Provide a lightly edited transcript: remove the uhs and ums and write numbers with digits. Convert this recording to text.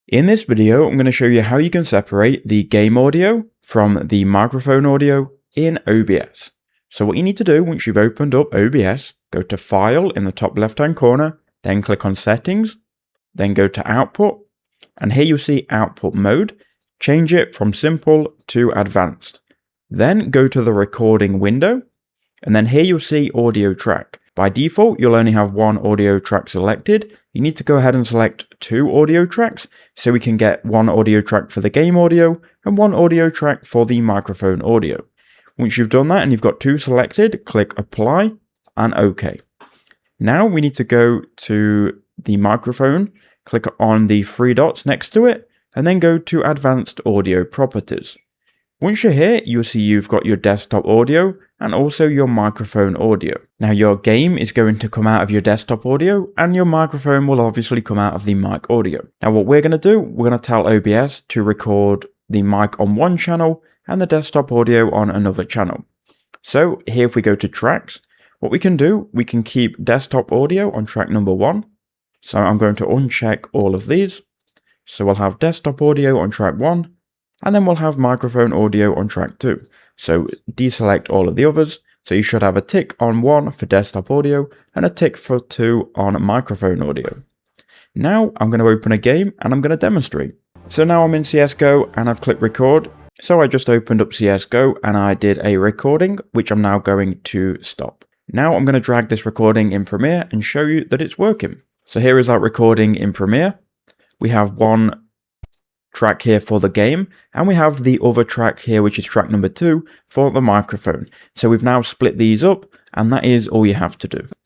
In this video, I'm going to show you how you can separate the game audio from the microphone audio in OBS. So what you need to do once you've opened up OBS, go to File in the top left-hand corner, then click on Settings, then go to Output, and here you'll see Output Mode. Change it from Simple to Advanced. Then go to the Recording window, and then here you'll see Audio Track. By default, you'll only have one audio track selected. You need to go ahead and select two audio tracks so we can get one audio track for the game audio and one audio track for the microphone audio. Once you've done that and you've got two selected, click Apply and OK. Now we need to go to the microphone, click on the three dots next to it, and then go to Advanced Audio Properties. Once you're here, you'll see you've got your desktop audio and also your microphone audio. Now your game is going to come out of your desktop audio and your microphone will obviously come out of the mic audio. Now what we're going to do, we're going to tell OBS to record the mic on one channel and the desktop audio on another channel. So here if we go to tracks, what we can do, we can keep desktop audio on track number 1. So I'm going to uncheck all of these. So we'll have desktop audio on track 1. And then we'll have microphone audio on track 2. So deselect all of the others. So you should have a tick on 1 for desktop audio and a tick for 2 on microphone audio. Now I'm going to open a game and I'm going to demonstrate. So now I'm in CSGO and I've clicked record. So I just opened up CSGO and I did a recording, which I'm now going to stop. Now I'm going to drag this recording in Premiere and show you that it's working. So here is that recording in Premiere. We have one track here for the game, and we have the other track here, which is track number 2 for the microphone. So we've now split these up, and that is all you have to do.